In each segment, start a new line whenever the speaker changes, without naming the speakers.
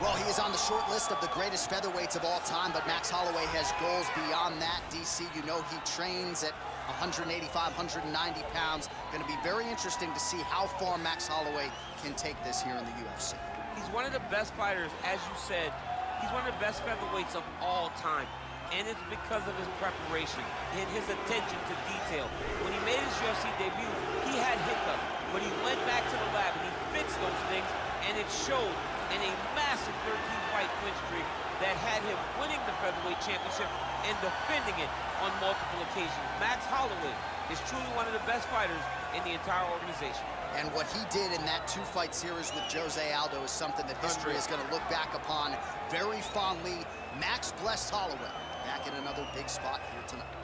Well, he is on the short list of the greatest featherweights of all time, but Max Holloway has goals beyond that. DC, you know he trains at 185, 190 pounds. Going to be very interesting to see how far Max Holloway can take this here in the UFC.
He's one of the best fighters, as you said. He's one of the best featherweights of all time. And it's because of his preparation and his attention to detail. When he made his UFC debut, he had hiccups, but he went back to the lab and he fixed those things, and it showed in a massive 13-fight win streak that had him winning the featherweight championship and defending it on multiple occasions. Max Holloway is truly one of the best fighters in the entire organization.
And what he did in that two-fight series with Jose Aldo is something that history is going to look back upon very fondly. Max blessed Holloway back in another big spot here tonight.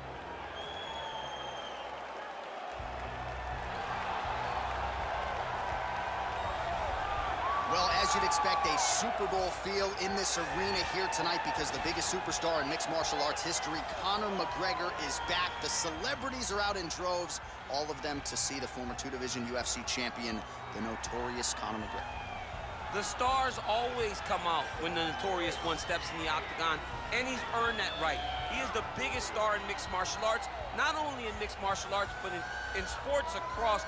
Well, as you'd expect, a Super Bowl feel in this arena here tonight because the biggest superstar in mixed martial arts history, Conor McGregor, is back. The celebrities are out in droves, all of them to see the former two-division UFC champion, the notorious Conor McGregor.
The stars always come out when the notorious one steps in the octagon, and he's earned that right. He is the biggest star in mixed martial arts, not only in mixed martial arts, but in sports across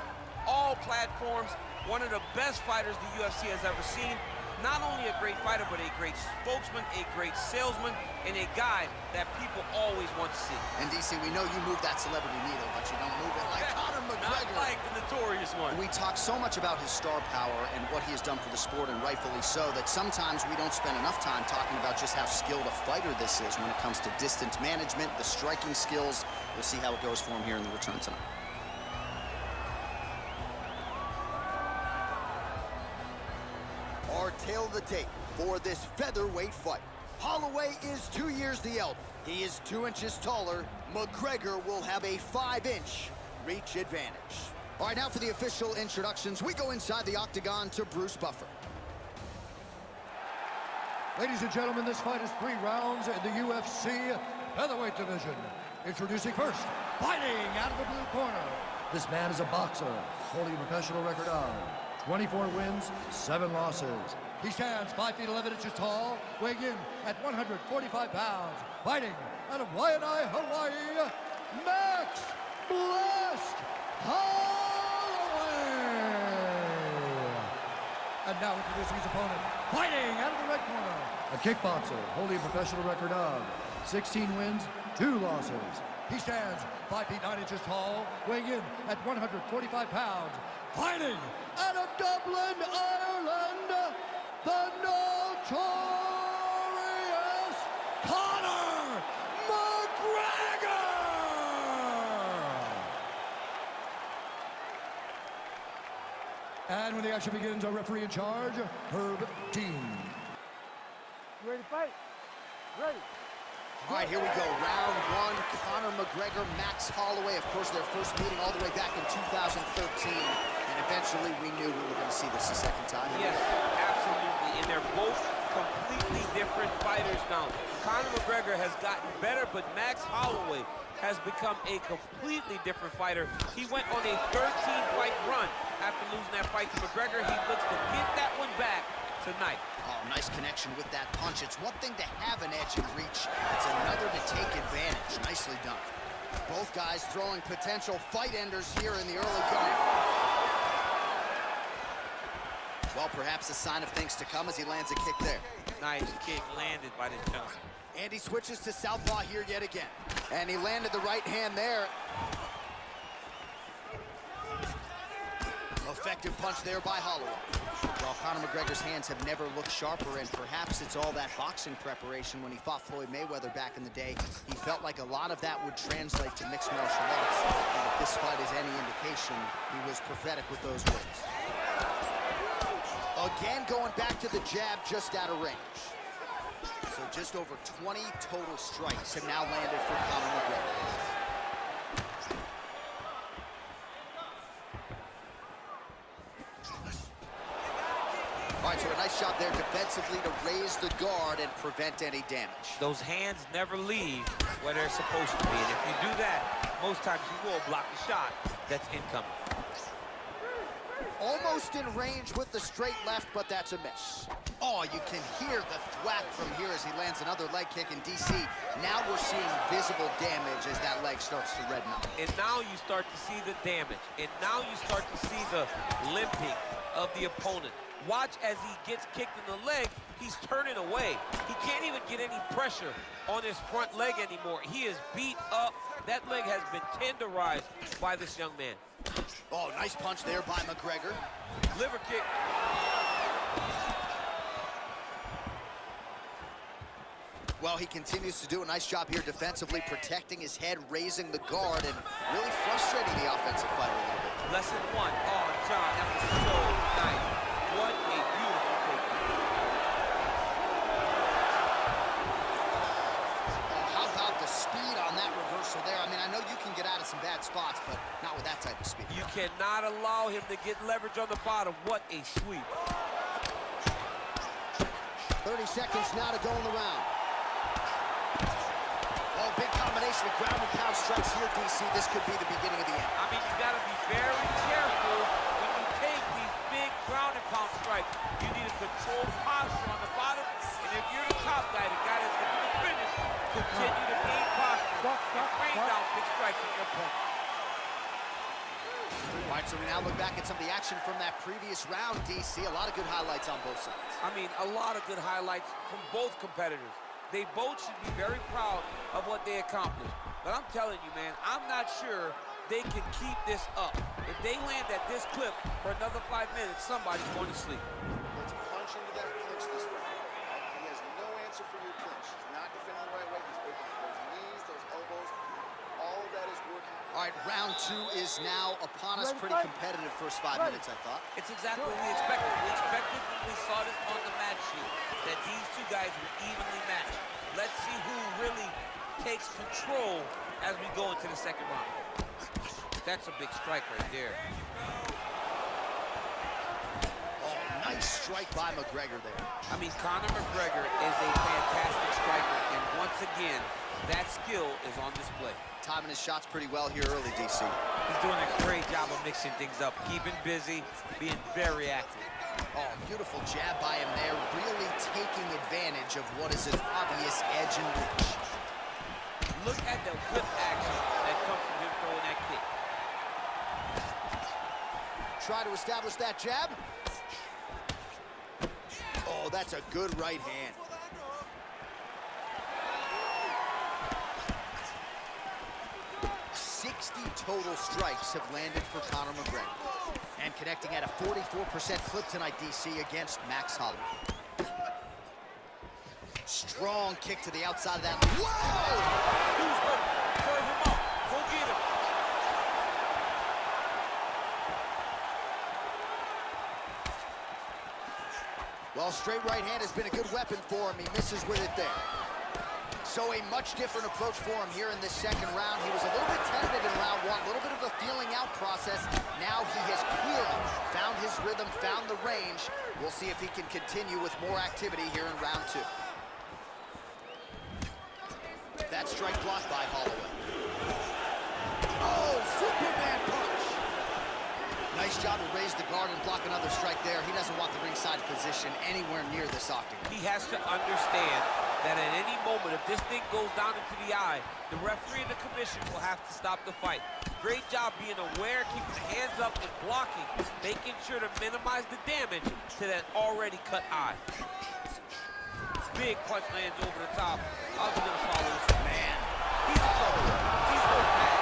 all platforms. One of the best fighters the UFC has ever seen. Not only a great fighter, but a great spokesman, a great salesman, and a guy that people always want to see.
And DC, we know you move that celebrity needle, but you don't move it like Conor McGregor.
Not like the notorious one.
We talk so much about his star power and what he has done for the sport, and rightfully so, that sometimes we don't spend enough time talking about just how skilled a fighter this is when it comes to distance management, the striking skills. We'll see how it goes for him here in the return tonight. Our tale of the tape for this featherweight fight. Holloway is 2 years the elder. He is 2 inches taller. McGregor will have a 5-inch reach advantage. All right, now for the official introductions, we go inside the octagon to Bruce Buffer.
Ladies and gentlemen, this fight is 3 rounds in the UFC featherweight division. Introducing first, fighting out of the blue corner. This man is a boxer, holding a professional record of 24 wins, 7 losses. He stands 5 feet 11 inches tall, weighing in at 145 pounds. Fighting out of Waianae, Hawaii, Max Blessed Holloway. And now introducing his opponent, fighting out of the red corner. A kickboxer, holding a professional record of 16 wins, 2 losses. He stands 5 feet 9 inches tall, weighing in at 145 pounds. Fighting out of Dublin, Ireland, the notorious Conor McGregor! And when the action begins, our referee in charge, Herb Dean.
You ready to fight? Ready.
All right, here we go. Round 1, Conor McGregor, Max Holloway. Of course, their first meeting all the way back in 2013. And eventually, we knew we were going to see this a second time.
Yes, absolutely. And they're both completely different fighters now. Conor McGregor has gotten better, but Max Holloway has become a completely different fighter. He went on a 13-fight run after losing that fight to McGregor. He looks to get that one back tonight.
Oh, nice connection with that punch. It's one thing to have an edge and reach. It's another to take advantage. Nicely done. Both guys throwing potential fight enders here in the early going. Well, perhaps a sign of things to come as he lands a kick there.
Nice kick landed by this gentleman.
And he switches to southpaw here yet again. And he landed the right hand there. Effective punch there by Holloway. Well, Conor McGregor's hands have never looked sharper, and perhaps it's all that boxing preparation. When he fought Floyd Mayweather back in the day, he felt like a lot of that would translate to mixed martial arts. And if this fight is any indication, he was prophetic with those words. Again, going back to the jab just out of range. So just over 20 total strikes have now landed for Conor McGregor. All right, so a nice shot there defensively to raise the guard and prevent any damage.
Those hands never leave where they're supposed to be. And if you do that, most times you will block the shot that's incoming.
Almost in range with the straight left, but that's a miss. Oh, you can hear the thwack from here as he lands another leg kick in DC. Now we're seeing visible damage as that leg starts to redden up.
And now you start to see the damage. And now you start to see the limping of the opponent. Watch as he gets kicked in the leg, he's turning away. He can't even get any pressure on his front leg anymore. He is beat up. That leg has been tenderized by this young man.
Oh, nice punch there by McGregor.
Liver kick.
Well, he continues to do a nice job here defensively, protecting his head, raising the guard, and really frustrating the offensive fighter a little bit.
Lesson one. Oh, John, that was so nice. What a beautiful takedown.
How about the speed on that reversal there? I mean, I know you can get out of some bad spots, but not with that type of speed.
You cannot allow him to get leverage on the bottom. What a sweep.
30 seconds now to go in the round. Oh, big combination of ground and pound strikes here, DC. This could be the beginning of the end.
I mean, you got to be very careful when you take these big ground and pound strikes. You need a controlled posture on the bottom, and if you're the top guy, the guy that's going to finish, continue to gain posture and rain down big strikes on your opponent.
All right, so we now look back at some of the action from that previous round, DC. A lot of good highlights on both sides.
I mean, a lot of good highlights from both competitors. They both should be very proud of what they accomplished. But I'm telling you, man, I'm not sure they can keep this up. If they land at this clip for another 5 minutes, somebody's going to sleep.
Let's punch into that clinch this way. He has no answer for your clinch. He's not defending the right way. He's open for those knees, those elbows. All of that is working.
All right, round two is now upon us. Pretty competitive first 5 minutes, I thought.
It's exactly what we expected. We expected when we saw this on the match sheet that these two guys were evenly matched. Let's see who really takes control as we go into the second round. That's a big strike right there.
Oh, nice strike by McGregor there.
I mean, Conor McGregor is a fantastic striker, and once again, that skill is on display.
Timing his shots pretty well here early, DC.
He's doing a great job of mixing things up, keeping busy, being very active.
Oh, beautiful jab by him there, really taking advantage of what is an obvious edge and reach.
Look at the whip action that comes from him throwing that kick.
Try to establish that jab. Oh, that's a good right hand. Total strikes have landed for Conor McGregor. And connecting at a 44% clip tonight, DC, against Max Holloway. Strong kick to the outside of that. Whoa!
Who's hurt? Serve him up. Go get him.
Well, straight right hand has been a good weapon for him. He misses with it there. So a much different approach for him here in this second round. He was a little bit tentative in round one, a little bit of a feeling out process. Now he has clearly found his rhythm, found the range. We'll see if he can continue with more activity here in round two. That strike blocked by Holloway. Oh, Superman punch! Nice job to raise the guard and block another strike there. He doesn't want the ringside position anywhere near this octagon.
He has to understand that at any moment, if this thing goes down into the eye, the referee and the commission will have to stop the fight. Great job being aware, keeping the hands up and blocking, making sure to minimize the damage to that already cut eye. Big punch lands over the top. How's he gonna follow this?
Man,
he's in trouble. He's hurt bad.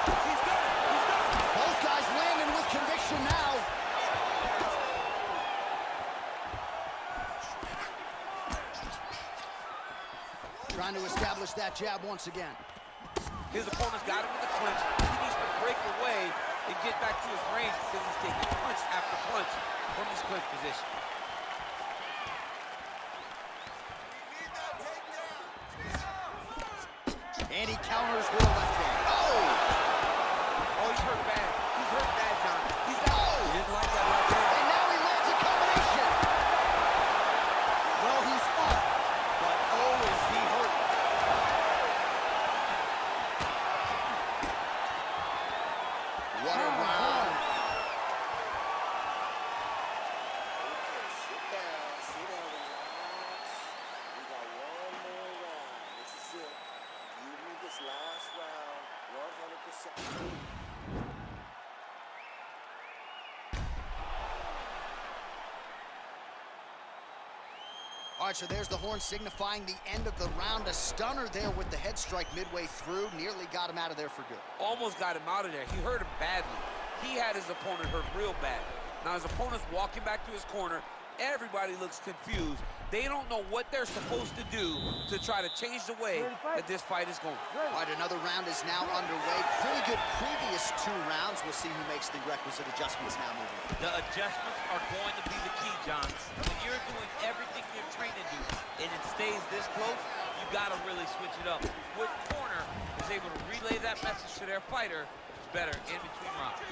He's got it. He's got it.
Both guys landing with conviction now. Trying to establish that jab once again.
His opponent's got him in the clinch. He needs to break away and get back to his range because he's taking punch after punch from his clinch position.
And he counters with a left hand. Oh!
Oh, he's hurt bad. He's hurt bad, John. He's got He didn't like that left hand.
And now he lands a combination. Well, he's up, but oh, is he hurt. What a round.
this last round 100%.
All right, so there's the horn signifying the end of the round. A stunner there with the head strike midway through. Nearly got him out of there for good.
Almost got him out of there. He hurt him badly. He had his opponent hurt real bad. Now his opponent's walking back to his corner. Everybody looks confused. They don't know what they're supposed to do to try to change the way that this fight is going.
All right, another round is now underway. Pretty good previous 2 rounds. We'll see who makes the requisite adjustments now moving.
The adjustments are going to be the key, John. When you're doing everything you're trained to do and it stays this close, you got to really switch it up. What corner is able to relay that message to their fighter is better in between rounds.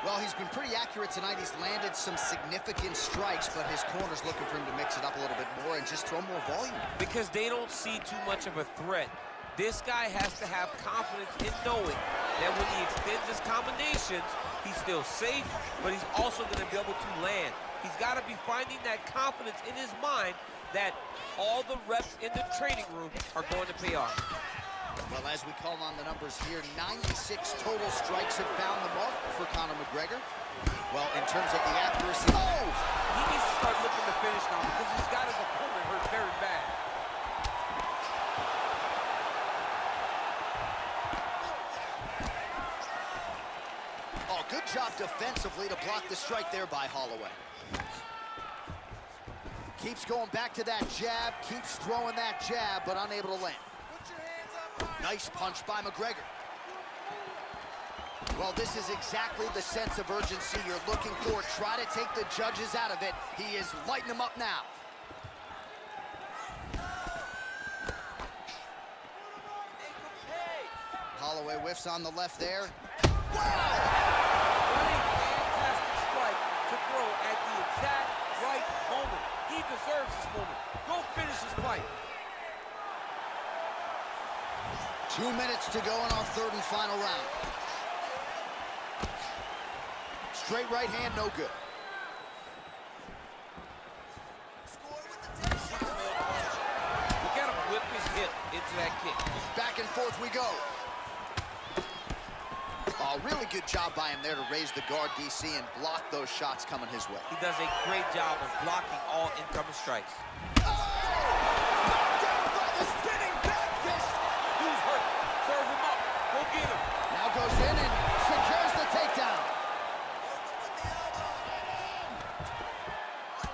Well, he's been pretty accurate tonight. He's landed some significant strikes, but his corner's looking for him to mix it up a little bit more and just throw more volume.
Because they don't see too much of a threat. This guy has to have confidence in knowing that when he extends his combinations, he's still safe, but he's also going to be able to land. He's got to be finding that confidence in his mind that all the reps in the training room are going to pay off.
Well, as we call on the numbers here, 96 total strikes have found the mark for Conor McGregor. Well, in terms of the accuracy,
he needs to start looking to finish now because he's got his opponent hurt very bad.
Oh, good job defensively to block the strike there by Holloway. Keeps going back to that jab, keeps throwing that jab, but unable to land. Nice punch by McGregor. Well, this is exactly the sense of urgency you're looking for. Try to take the judges out of it. He is lighting them up now. Holloway whiffs on the left there.
Wow! Fantastic strike to throw at the exact right moment. He deserves this moment. Go finish his fight.
2 minutes to go in our 3rd and final round. Straight right hand, no good.
Look at him whip his hip into that kick.
Back and forth we go. Oh, really good job by him there to raise the guard, DC, and block those shots coming his way.
He does a great job of blocking all incoming strikes.
Now goes in and secures the takedown.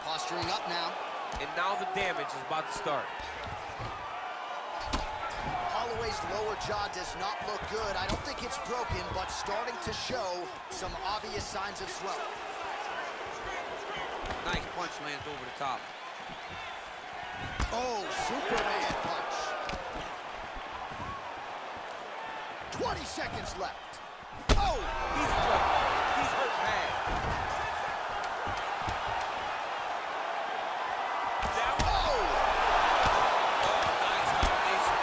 Posturing up now.
And now the damage is about to start.
Holloway's lower jaw does not look good. I don't think it's broken, but starting to show some obvious signs of swelling.
Nice punch lands over the top.
Oh, Superman punch. 20 seconds left. Oh!
He's hurt. He's hurt bad. Down.
Oh!
Oh, nice combination.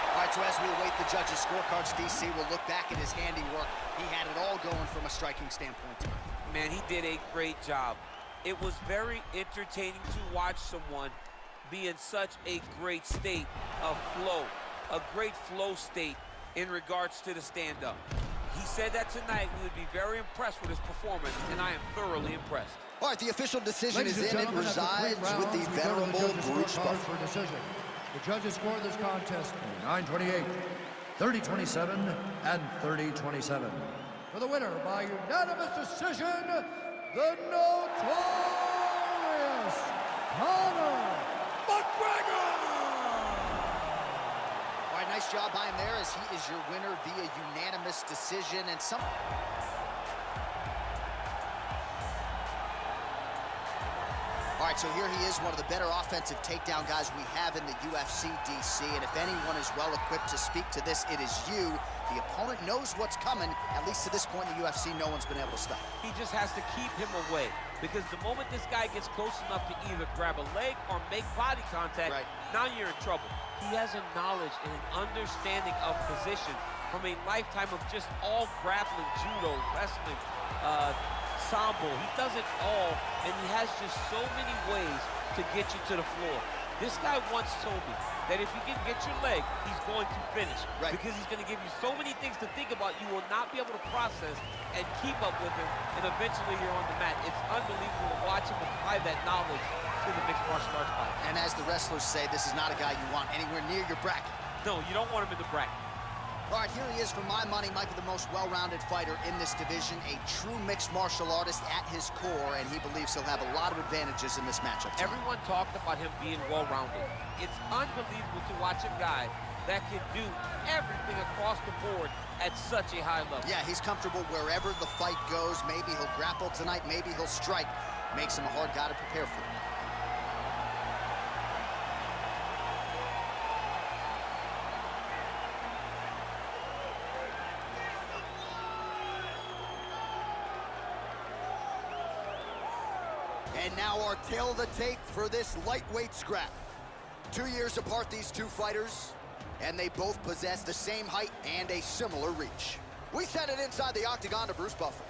All right, so as we await the judges' scorecards, DC will look back at his handiwork. He had it all going from a striking standpoint tonight.
Man, he did a great job. It was very entertaining to watch someone be in such a great state of flow, a great flow state in regards to the stand-up. He said that tonight we would be very impressed with his performance, and I am thoroughly impressed.
All right, the official decision
Ladies
is in. It
and gentlemen,
resides with the venerable Bruce
Buffer.
Buffer.
For decision. The judges scored this contest 9-28, 30-27, and 30-27. For the winner by unanimous decision, the notorious Conor McGregor!
All right, nice job by him there as he is your winner via unanimous decision. And some... All right, so here he is, one of the better offensive takedown guys we have in the UFC, DC. And if anyone is well-equipped to speak to this, it is you. The opponent knows what's coming. At least to this point in the UFC, no one's been able to stop.
He just has to keep him away, because the moment this guy gets close enough to either grab a leg or make body contact, now you're in trouble. He has a knowledge and an understanding of position from a lifetime of just all grappling, judo, wrestling, ensemble. He does it all, and he has just so many ways to get you to the floor. This guy once told me that if he can get your leg, he's going to finish.
Right.
Because he's going to give you so many things to think about, you will not be able to process and keep up with him, and eventually you're on the mat. It's unbelievable to watch him apply that knowledge to the mixed martial arts fight.
And as the wrestlers say, this is not a guy you want anywhere near your bracket.
No, you don't want him in the bracket.
All right, here he is. For my money, might be the most well-rounded fighter in this division, a true mixed martial artist at his core, and he believes he'll have a lot of advantages in this matchup tonight.
Everyone talked about him being well-rounded. It's unbelievable to watch a guy that can do everything across the board at such a high level.
Yeah, he's comfortable wherever the fight goes. Maybe he'll grapple tonight, maybe he'll strike. Makes him a hard guy to prepare for. And now our tail of the tape for this lightweight scrap. 2 years apart, these two fighters, and they both possess the same height and a similar reach. We send it inside the octagon to Bruce Buffer.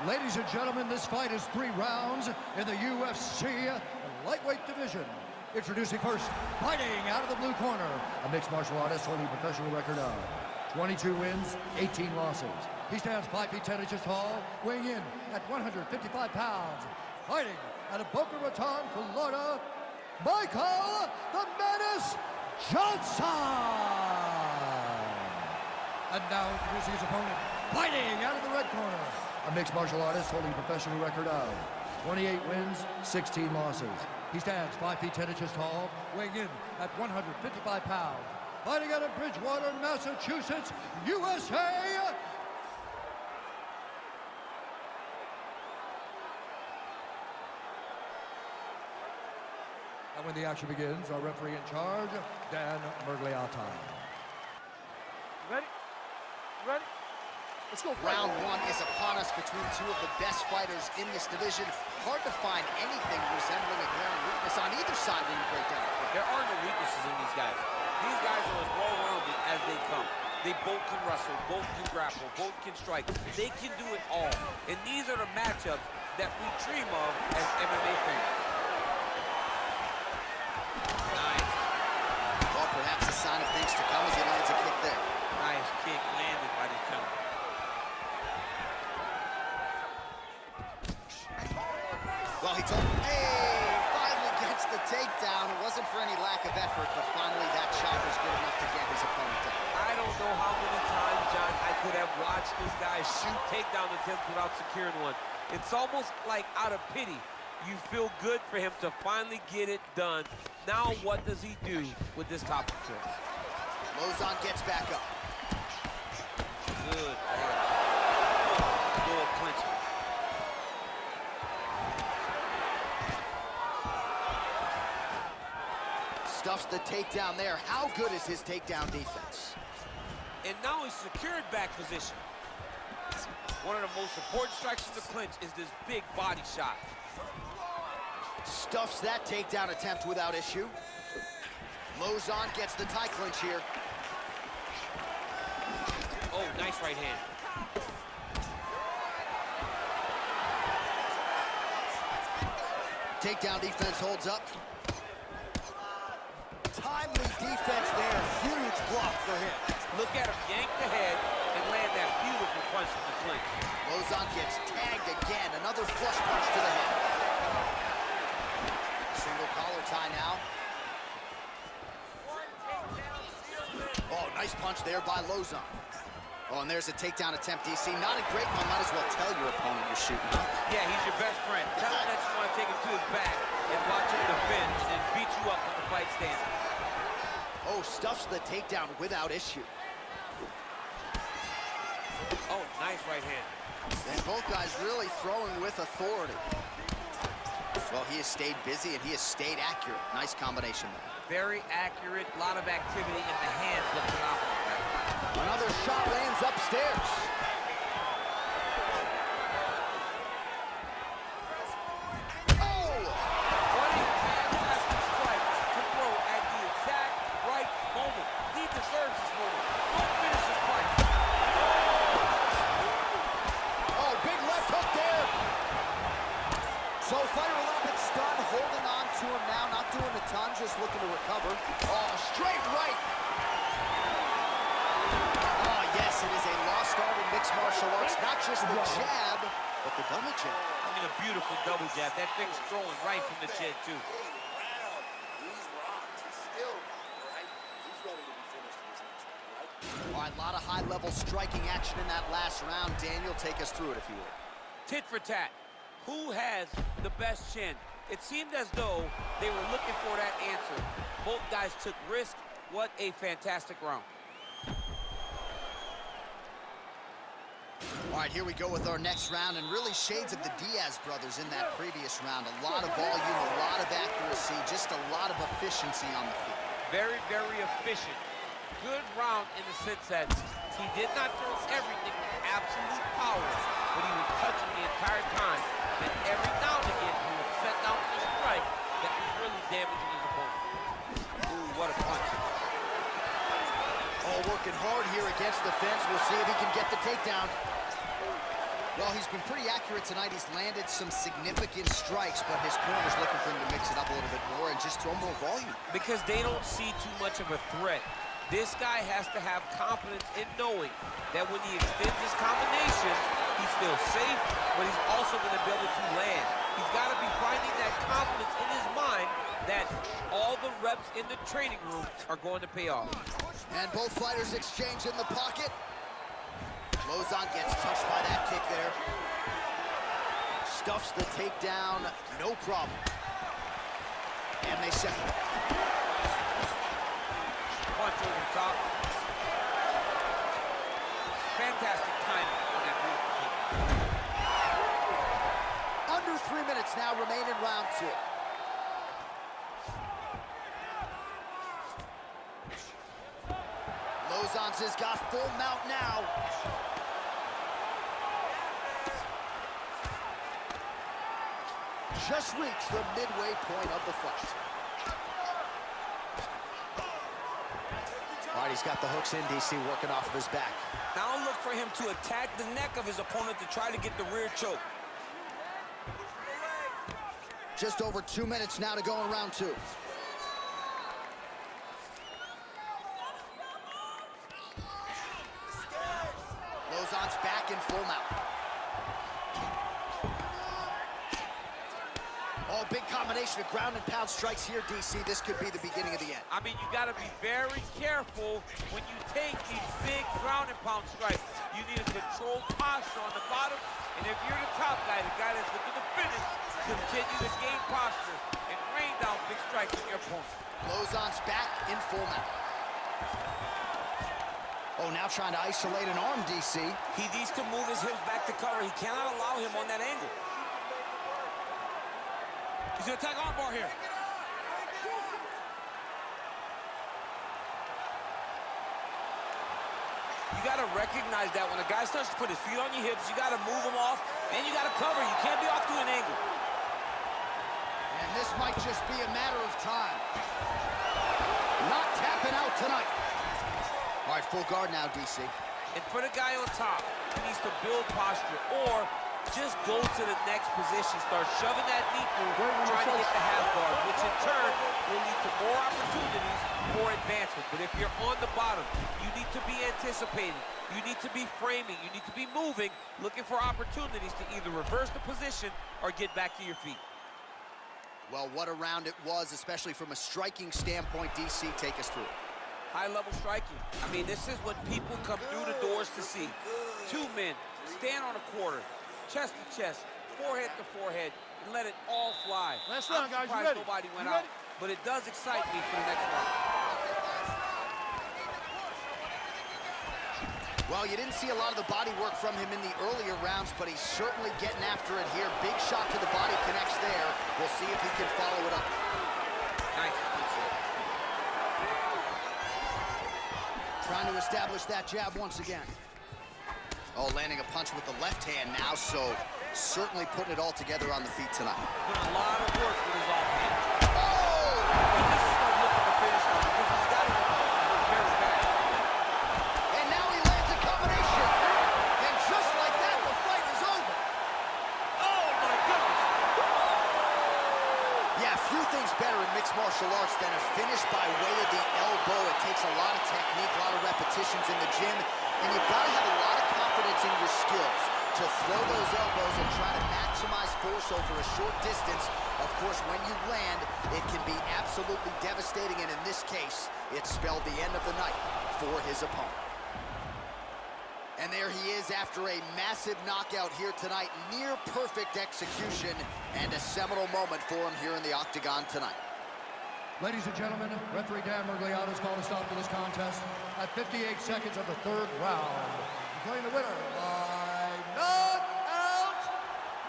Ladies and gentlemen, this fight is 3 rounds in the UFC lightweight division. Introducing first, fighting out of the blue corner, a mixed martial artist holding a professional record of 22 wins, 18 losses. He stands 5 feet 10 inches tall, weighing in at 155 pounds. Fighting out of Boca Raton, Florida, Michael the Menace Johnson. And now introducing his opponent, fighting out of the red corner, a mixed martial artist holding a professional record of 28 wins, 16 losses. He stands 5 feet 10 inches tall, weighing in at 155 pounds. Fighting out of Bridgewater, Massachusetts, USA. And when the action begins, our referee in charge, Dan Mergliata.
Ready? Ready? Let's go.
Round 1 is upon us between two of the best fighters in this division. Hard to find anything resembling a glaring weakness on either side when you break down.
There are no weaknesses in these guys. These guys are as well-rounded as they come. They both can wrestle, both can grapple, both can strike. They can do it all. And these are the matchups that we dream of as MMA fans. Nice.
Well, perhaps a sign of things to come as he lands a kick there.
Nice kick landed by the counter.
Well, he told him, hey, finally gets the takedown. It wasn't for any lack of effort, but finally that shot was good enough to get his opponent down.
I don't know how many times, John, I could have watched this guy shoot takedown attempts without securing one. It's almost like out of pity. You feel good for him to finally get it done. Now what does he do with this top control?
Lozon gets back up.
Good. Good clinching.
Stuffs the takedown there. How good is his takedown defense?
And now he's secured back position. One of the most important strikes in the clinch is this big body shot.
Stuffs that takedown attempt without issue. Lozon gets the tie clinch here.
Oh, nice right hand.
Takedown defense holds up. Timely defense there. Huge block for him.
Look at him yank the head and land that beautiful punch in the clinch.
Lozon gets tagged again. Another flush punch to the head. Single collar tie now. Oh, nice punch there by Lozon. Oh, and there's a takedown attempt, DC. Not a great one. Might as well tell your opponent you're shooting.
Yeah, he's your best friend. Tell him that you want to take him to his back and watch him defend and beat you up when the fight stands.
Oh, stuffs the takedown without issue.
Oh, nice right hand.
And both guys really throwing with authority. Well, he has stayed busy and he has stayed accurate. Nice combination there.
Very accurate, a lot of activity in the hands of the opponent.
Another shot lands upstairs. Oh!
What a fantastic strike to throw at the exact right moment. He deserves this moment. Don't finish this fight.
So fighter a little bit stunned, holding on to him now, not doing a ton, just looking to recover. Oh, straight right.
Oh, yes, it is a lost art in mixed martial arts. Not just the jab, but the double jab.
I mean, a beautiful double jab. That thing's throwing right from the chin, too.
He's rocked. He's still rocked, right? He's ready to be finished in this next round, right?
All right, a lot of high-level striking action in that last round. Daniel, take us through it, if you would.
Tit for tat. Who has the best chin? It seemed as though they were looking for that answer. Both guys took risk. What a fantastic round.
All right, here we go with our next round, and really shades of the Diaz brothers in that previous round. A lot of volume, a lot of accuracy, just a lot of efficiency on the feet.
Very, very efficient. Good round in the sense that he did not throw everything with absolute power, but he was touching the entire time. And every now and again, he would set down a strike that was really damaging his opponent. Ooh, what a punch.
Oh, working hard here against the fence. We'll see if he can get the takedown. Well, he's been pretty accurate tonight. He's landed some significant strikes, but his corner's looking for him to mix it up a little bit more and just throw more volume.
Because they don't see too much of a threat. This guy has to have confidence in knowing that when he extends his combinations, he's still safe, but he's also going to be able to land. He's got to be finding that confidence in his mind that all the reps in the training room are going to pay off.
And both fighters exchange in the pocket. Lozon gets touched by that kick there. Stuffs the takedown, no problem. And they settle.
Punch over the top. Fantastic timing on that beautiful kick.
Under 3 minutes now remain in round 2. Lozon's has got full mount now. Just reached the midway point of the fight. All right, he's got the hooks in, DC, working off of his back.
Now look for him to attack the neck of his opponent to try to get the rear choke.
Just over 2 minutes now to go in round 2. Lozon's back in full mount. Oh, big combination of ground and pound strikes here, DC. This could be the beginning of the end.
I mean, you got to be very careful when you take these big ground and pound strikes. You need a controlled posture on the bottom, and if you're the top guy, the guy that's looking to finish, continue to gain posture and rain down big strikes on your opponent.
Lozon's back in full mount. Oh, now trying to isolate an arm, DC.
He needs to move his hips back to cover. He cannot allow him on that angle. He's gonna attack armbar here. You gotta recognize that when a guy starts to put his feet on your hips, you gotta move him off, and you gotta cover. You can't be off to an angle.
And this might just be a matter of time. Not tapping out tonight. All right, full guard now, DC.
And for the guy on top, he needs to build posture or just go to the next position, start shoving that knee through, trying to get the half guard, which in turn will lead to more opportunities for advancement. But if you're on the bottom, you need to be anticipating. You need to be framing. You need to be moving, looking for opportunities to either reverse the position or get back to your feet.
Well, what a round it was, especially from a striking standpoint. DC, take us through it.
High-level striking. I mean, this is what people come through the doors to see. Two men stand on a quarter, chest to chest, forehead to forehead, and let it all fly.
Last round, guys. You ready?
Nobody went
You
out,
ready?
but it does excite me for the next round.
Well, you didn't see a lot of the body work from him in the earlier rounds, but he's certainly getting after it here. Big shot to the body connects there. We'll see if he can follow it up.
Nice.
Trying to establish that jab once again. Oh, landing a punch with the left hand now, so certainly putting it all together on the feet tonight.
Doing a lot of work with his offhand.
Oh!
And this is looking to finish now because he's got it very bad.
And now he lands a combination. And just like that, the fight is over.
Oh, my goodness.
few things better in mixed martial arts than a finish by way of the elbow. It takes a lot of technique, a lot of repetitions in the gym, and you've got to have a lot of confidence in your skills to throw those elbows and try to maximize force over a short distance. Of course, when you land, it can be absolutely devastating, and in this case, it spelled the end of the night for his opponent. And there he is after a massive knockout here tonight. Near perfect execution and a seminal moment for him here in the octagon tonight.
Ladies and gentlemen, referee Dan Mergliano has called a stop to this contest at 58 seconds of the third round. Declaring the winner by knockout,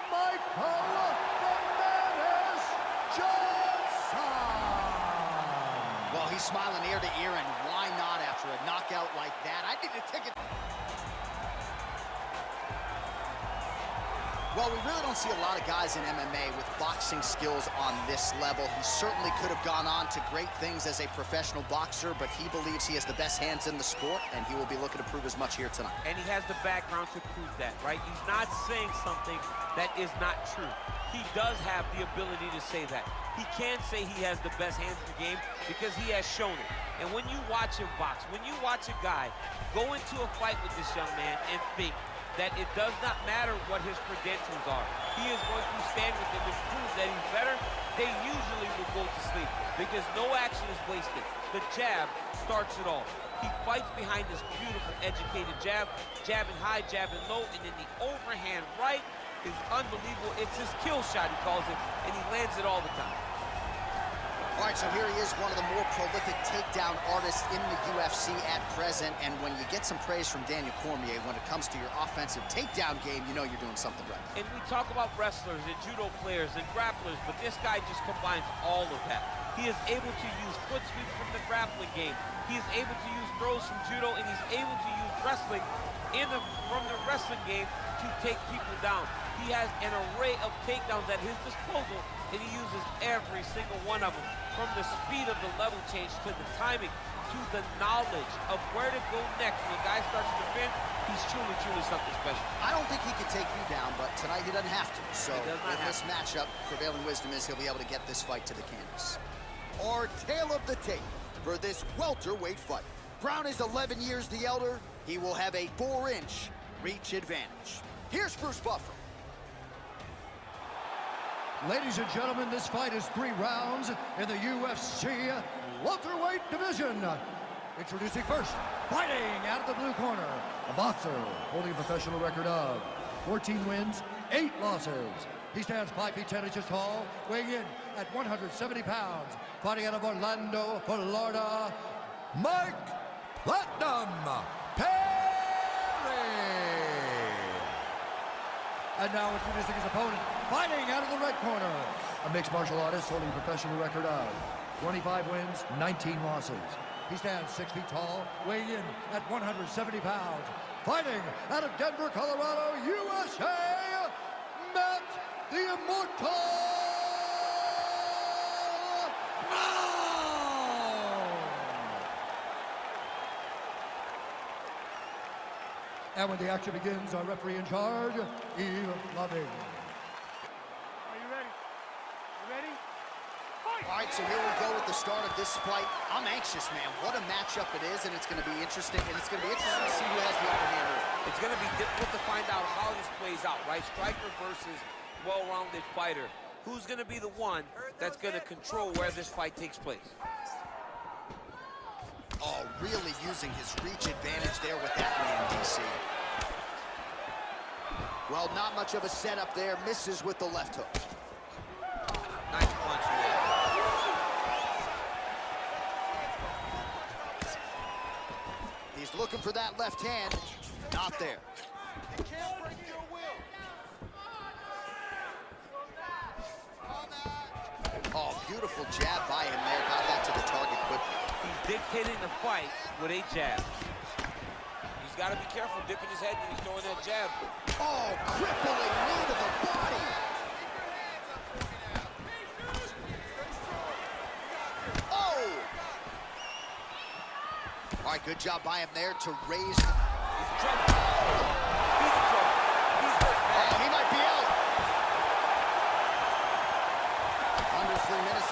Michael Bananas Johnson.
Well, he's smiling ear to ear, and why not after a knockout like that? I need to take it. Well, we really don't see a lot of guys in MMA with boxing skills on this level. He certainly could have gone on to great things as a professional boxer, but he believes he has the best hands in the sport, and he will be looking to prove as much here tonight.
And he has the background to prove that, right? He's not saying something that is not true. He does have the ability to say that. He can say he has the best hands in the game because he has shown it. And when you watch him box, when you watch a guy go into a fight with this young man and think that it does not matter what his credentials are, he is going to stand with him and prove that he's better, they usually will go to sleep because no action is wasted. The jab starts it all. He fights behind this beautiful, educated jab, jabbing high, jabbing low, and then the overhand right is unbelievable. It's his kill shot, he calls it, and he lands it all the time.
All right, so here he is, one of the more prolific takedown artists in the UFC at present. And when you get some praise from Daniel Cormier, when it comes to your offensive takedown game, you know you're doing something right.
And we talk about wrestlers and judo players and grapplers, but this guy just combines all of that. He is able to use foot sweeps from the grappling game. He is able to use throws from judo, and he's able to use wrestling from the wrestling game to take people down. He has an array of takedowns at his disposal, and he uses every single one of them. From the speed of the level change to the timing to the knowledge of where to go next. When a guy starts to defend, he's truly, truly something special.
I don't think he could take you down, but tonight he doesn't have to. So in this matchup, prevailing wisdom is he'll be able to get this fight to the canvas. Our tale of the tape for this welterweight fight. Brown is 11 years the elder. He will have a 4-inch reach advantage. Here's Bruce Buffer.
Ladies and gentlemen, this fight is 3 rounds in the UFC welterweight division. Introducing first, fighting out of the blue corner, a boxer holding a professional record of 14 wins, 8 losses. He stands 5 feet 10 inches tall, weighing in at 170 pounds. Fighting out of Orlando, Florida, Mike Platinum Perry. And now introducing his opponent, fighting out of the red corner, a mixed martial artist holding a professional record of 25 wins, 19 losses. He stands 6 feet tall, weighing in at 170 pounds. Fighting out of Denver, Colorado, USA, Matt the Immortal Brown! And when the action begins, our referee in charge, Eve Loving.
Are you ready? You ready? Fight!
All right, so here we go with the start of this fight. I'm anxious, man. What a matchup it is, and it's going to be interesting. And it's going to be interesting to see who has the upper hand.
It's going to be difficult to find out how this plays out, right? Striker versus well-rounded fighter. Who's going to be the one that's going to control where this fight takes place?
Oh, really using his reach advantage there with that man, DC. Well, not much of a setup there. Misses with the left hook.
Nice punch there.
He's looking for that left hand. Not there.
You can't break your will.
Oh, beautiful jab by him there. Got that to the target quickly.
He's dictating the fight with a jab. He's got to be careful dipping his head when he's throwing that jab.
Oh, crippling knee to the body. Oh! All right, good job by him there to raise.
He's in trouble. He's in trouble. He's hurt bad.
Oh, he might be out. Under 3 minutes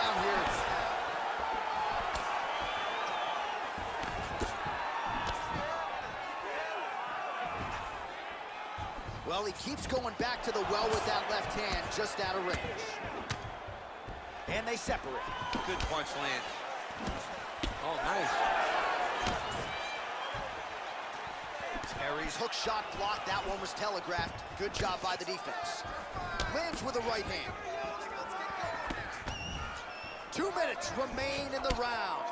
down here. Well, he keeps going back to the well with that left hand, just out of range. And they separate.
Good punch lands. Oh, nice.
Terry's hook shot blocked. That one was telegraphed. Good job by the defense. Lands with a right hand. 2 minutes remain in the round.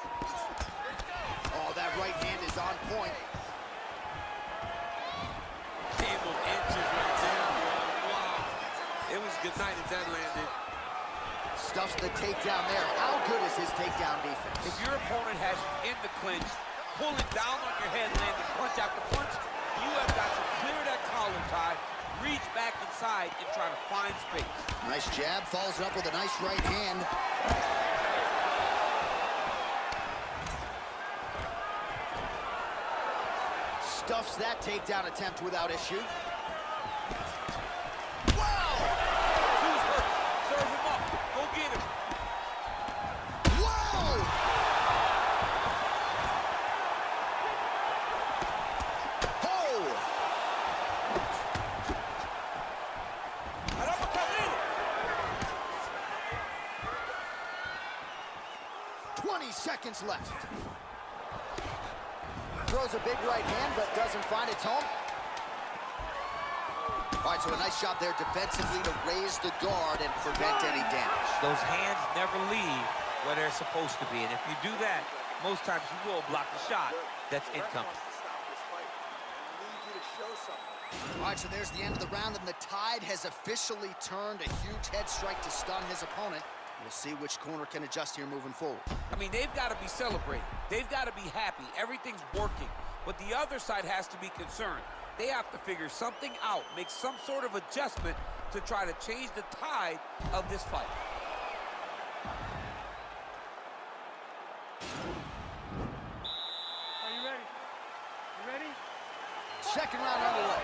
Oh, that right hand is on point.
Came of inches right there. Wow. It was good night as that landed.
Stuffs the takedown there. How good is his takedown defense?
If your opponent has you in the clinch, pulling down on your head, landing punch after punch, you have got to clear that collar tie, reach back inside, and try to find space.
Nice jab, follows it up with a nice right hand. Stuffs that takedown attempt without issue. Wow!
Who's hurt? Serve him up. Go get him.
Whoa! Oh!
An uppercut in.
20 seconds left. Throws a big right hand, but doesn't find its home. All right, so a nice job there defensively to raise the guard and prevent any damage.
Those hands never leave where they're supposed to be, and if you do that, most times you will block the shot that's incoming.
All right, so there's the end of the round, and the tide has officially turned. A huge head strike to stun his opponent. We'll see which corner can adjust here moving forward.
I mean, they've got to be celebrating. They've got to be happy. Everything's working. But the other side has to be concerned. They have to figure something out, make some sort of adjustment to try to change the tide of this fight.
Are you ready? You ready?
Second round underway.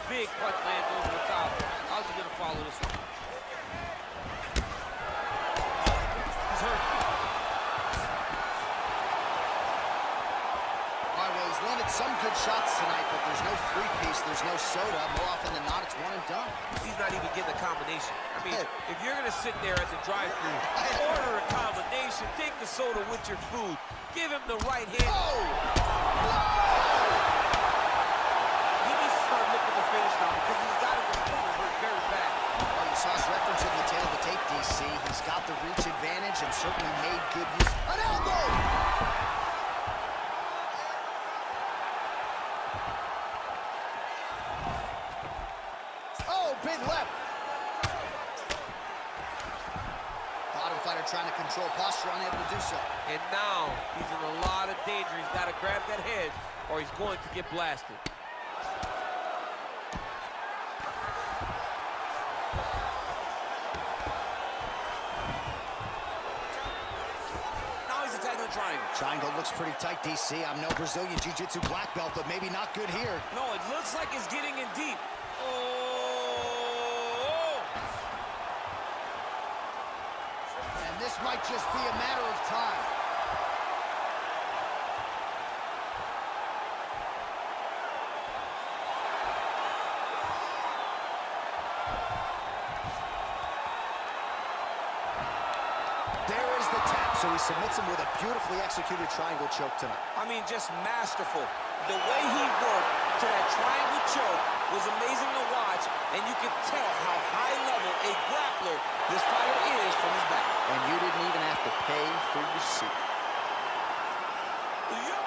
Big punch lands over the top. How's he going to follow this one? He's hurt.
All right, well, he's landed some good shots tonight, but there's no three-piece, there's no soda. More often than not, it's one and done.
He's not even getting a combination. I mean, if you're going to sit there at the drive-thru, order a combination, take the soda with your food, give him the right hand.
Oh!
He needs to start looking to finish now because he's got his opponent hurt very bad.
Well, you saw us referencing the tail of the tape, DC. He's got the reach advantage and certainly made good use. An elbow! Oh, big left. Bottom fighter trying to control posture, unable to do so.
And now he's in a lot of danger. He's got to grab that head or he's going to get blasted. Now he's attacking the triangle.
Triangle looks pretty tight, DC. I'm no Brazilian Jiu-Jitsu black belt, but maybe not good here.
No, it looks like it's getting in deep. Oh!
And this might just be a matter of time. There is the tap, so he submits him with a beautifully executed triangle choke tonight.
I mean, just masterful. The way he worked to that triangle choke was amazing to watch, and you could tell how high level a grappler this fighter is from his back.
And you didn't even have to pay for your seat.
Yo!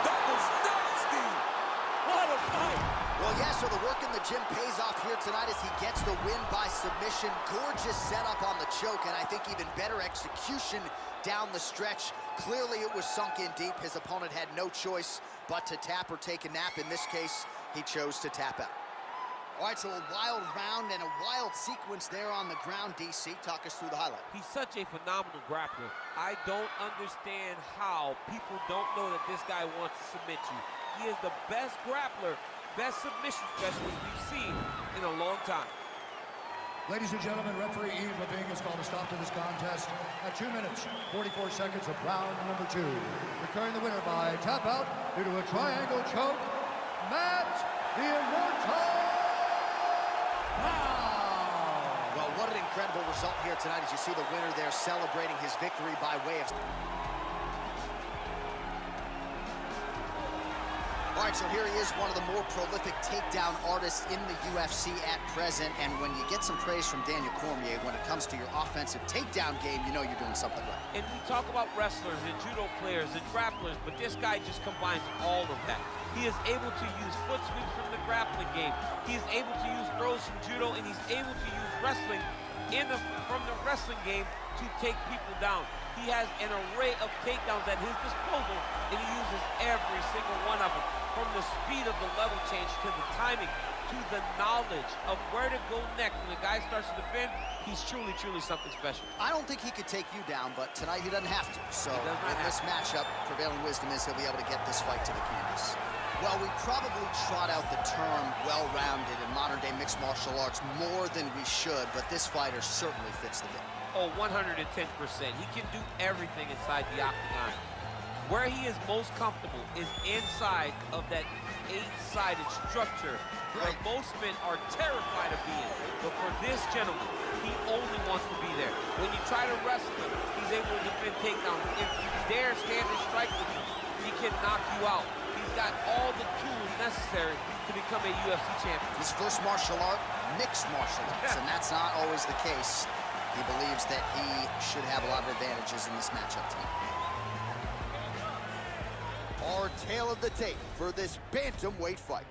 That was nasty! What a fight!
Well, yeah, so the work in the gym pays off here tonight as he gets the win by submission. Gorgeous setup on the choke, and I think even better execution down the stretch. Clearly it was sunk in deep. His opponent had no choice but to tap or take a nap. In this case, he chose to tap out. All right, so a wild round and a wild sequence there on the ground, DC. Talk us through the highlight.
He's such a phenomenal grappler. I don't understand how people don't know that this guy wants to submit you. He is the best grappler, best submission specialist we've seen in a long time.
Ladies and gentlemen, referee Yves Levine has called a stop to this contest at 2 minutes, 44 seconds of round number 2. Declaring the winner by tap out due to a triangle choke, Matt the Immortal Brown.
Well, what an incredible result here tonight as you see the winner there celebrating his victory by way of... All right, so here he is, one of the more prolific takedown artists in the UFC at present. And when you get some praise from Daniel Cormier when it comes to your offensive takedown game, you know you're doing something right.
And we talk about wrestlers and judo players and grapplers, but this guy just combines all of that. He is able to use foot sweeps from the grappling game. He is able to use throws from judo, and he's able to use wrestling from the wrestling game to take people down. He has an array of takedowns at his disposal, and he uses every single one of them. From the speed of the level change to the timing to the knowledge of where to go next. When the guy starts to defend, he's truly, truly something special.
I don't think he could take you down, but tonight he doesn't have to. So in this matchup, prevailing wisdom is he'll be able to get this fight to the canvas. Well, we probably trot out the term well-rounded in modern-day mixed martial arts more than we should, but this fighter certainly fits the bill.
Oh, 110%. He can do everything inside the octagon. Where he is most comfortable is inside of that 8-sided structure where most men are terrified of being. But for this gentleman, he only wants to be there. When you try to wrestle him, he's able to defend takedowns. If you dare stand and strike with him, he can knock you out. He's got all the tools necessary to become a UFC champion.
His first martial art, mixed martial arts, and that's not always the case. He believes that he should have a lot of advantages in this matchup tonight. Our tale of the tape for this bantamweight fight.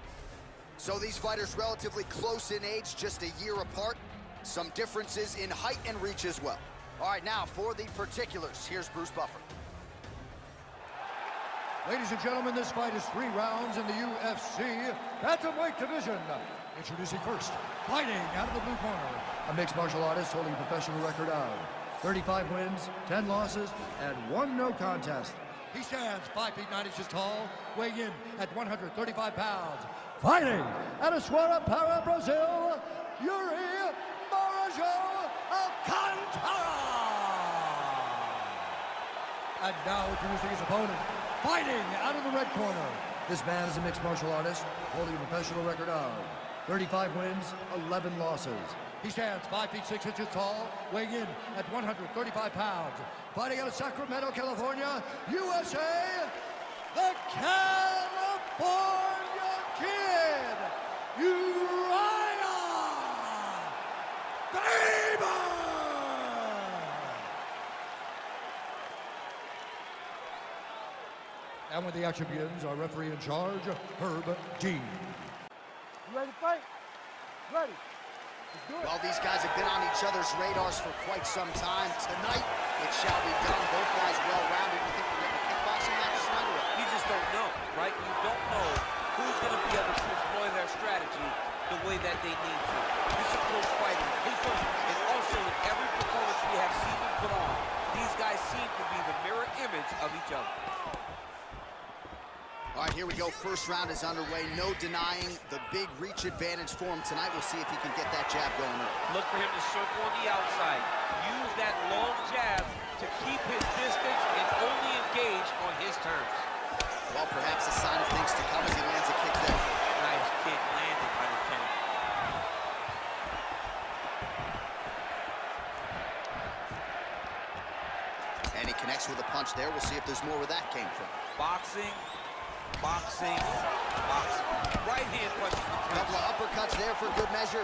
So these fighters relatively close in age, just a year apart. Some differences in height and reach as well. All right, now for the particulars, here's Bruce Buffer.
Ladies and gentlemen, this fight is 3 rounds in the UFC bantamweight division. Introducing first, fighting out of the blue corner, a mixed martial artist holding a professional record of 35 wins, 10 losses, and 1 no contest. He stands 5 feet 9 inches tall, weighing in at 135 pounds. Fighting out of Para, Brazil, Yuri Marajo Alcantara. And now introducing his opponent, fighting out of the red corner. This man is a mixed martial artist, holding a professional record of 35 wins, 11 losses. He stands 5 feet 6 inches tall, weighing in at 135 pounds. Fighting out of Sacramento, California, USA, the California Kid, Uriah Faber! And with the action begins, our referee in charge, Herb Dean.
You ready to fight? Ready.
Well, these guys have been on each other's radars for quite some time. Tonight, it shall be done. Both guys well-rounded. You think we're getting a kickboxing match tonight or what?
You just don't know, right? You don't know who's going to be able to employ their strategy the way that they need to. This is close fighting. And also, in every performance we have seen them put on, these guys seem to be the mirror image of each other.
All right, here we go. First round is underway. No denying the big reach advantage for him tonight. We'll see if he can get that jab going early.
Look for him to circle on the outside. Use that long jab to keep his distance and only engage on his terms.
Well, perhaps a sign of things to come as he lands a kick there.
Nice kick landed by the Lieutenant.
And he connects with a punch there. We'll see if there's more where that came from.
Boxing, boxing, boxing. Right hand punches.
A couple of uppercuts there for good measure.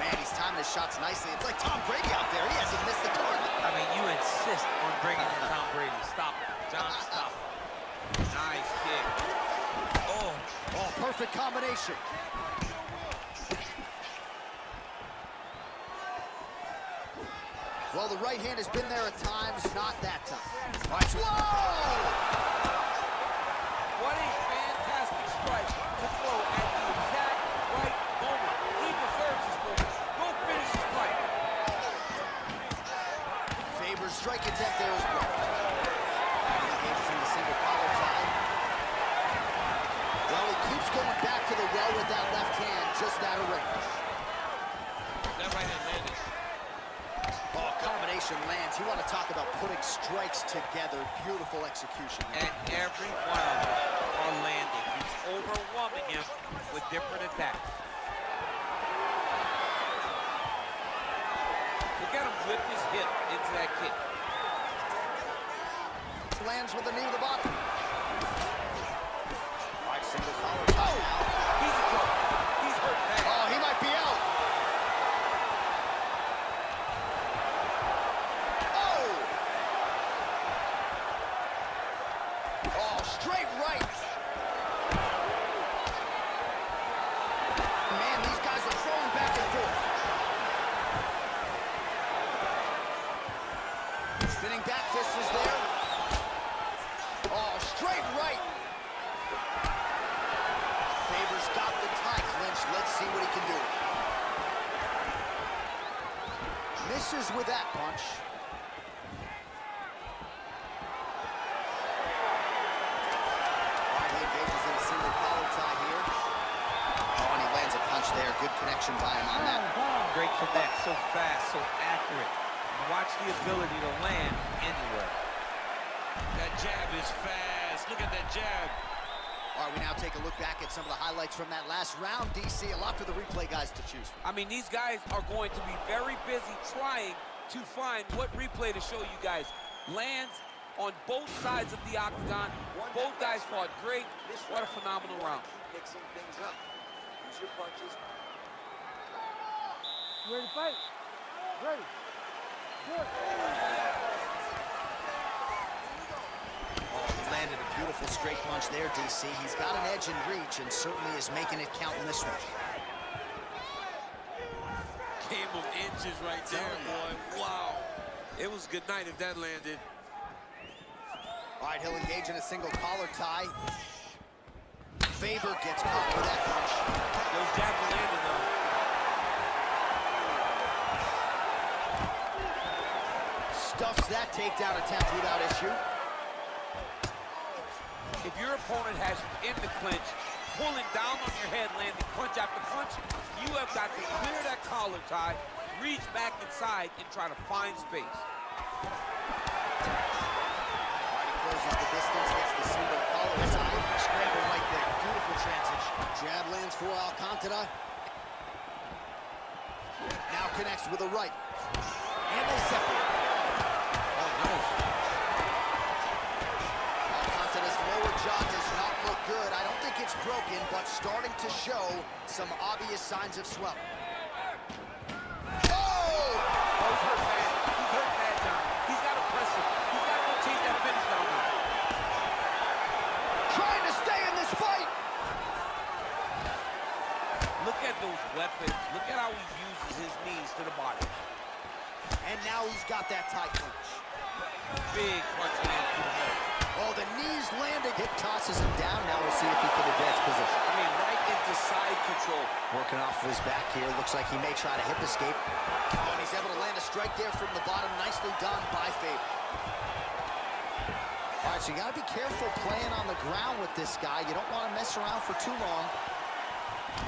Man, he's timing his shots nicely. It's like Tom Brady out there. He hasn't missed the target.
I mean, you insist on bringing in Tom Brady. Stop it, John, stop it. Nice kick. Oh,
perfect combination. Well, the right hand has been there at times, not that time. All right, whoa!
What a fantastic strike to throw at the exact right moment. He deserves this moment. Go finish his fight.
Faber's strike attempt there is blocked. Engages in the single collar tie. Well, he keeps going back to the well with that left hand, just out of range.
That right hand landed.
Oh, combination lands. You want to talk about putting strikes together. Beautiful execution.
And every one of them are landing. He's overwhelming him with different attacks. Look at him whip his hip into that kick.
Lands with the knee to the bottom. All right, single collar tie now.
He's in trouble. He's hurt bad.
Oh, he might be out. Oh, straight right. Man, these guys are throwing back and forth. Spinning back fist is there. Oh, straight right. Faber's got the tie clinch. Let's see what he can do. Misses with that punch. There, good connection by him on that.
Great connect, so fast, so accurate. Watch the ability to land anywhere. That jab is fast. Look at that jab.
All right, we now take a look back at some of the highlights from that last round, DC. A lot for the replay guys to choose from.
I mean, these guys are going to be very busy trying to find what replay to show you guys. Lands on both sides of the octagon. Both guys fought great. What a phenomenal round.
Mixing things up. Use your punches.
You ready to fight? Ready. Good.
Oh, he landed a beautiful straight punch there, DC. He's got an edge in reach and certainly is making it count in this one.
Game of inches right there, boy. Wow. It was good night if that landed.
All right, he'll engage in a single collar tie. Faber gets caught with that punch.
Those jabs are landing, though.
Stuffs that takedown attempt without issue.
If your opponent has you in the clinch, pulling down on your head, landing punch after punch, you have got to clear that collar tie, reach back inside, and try to find space.
He closes the distance, gets the single collar tie. Scramble right there. Beautiful transition. Jab lands for Alcantara. Now connects with a right. And they separate. Oh, no. Alcantara's lower jaw does not look good. I don't think it's broken, but starting to show some obvious signs of swelling. Oh!
He's hurt bad. He's hurt bad, John. He's got to press him. He's got to go chase that finish down now.
Trying to stay in this fight.
Look at those weapons. Look at how he uses his knees to the body.
And now he's got that tie clinch.
Big punch land to the head.
Oh, the knees landing. Hip tosses him down. Now we'll see if he can advance position.
I mean, right into side control.
Working off of his back here. Looks like he may try to hip escape. Oh, and he's able to land a strike there from the bottom. Nicely done by Faber. All right, so you got to be careful playing on the ground with this guy. You don't want to mess around for too long.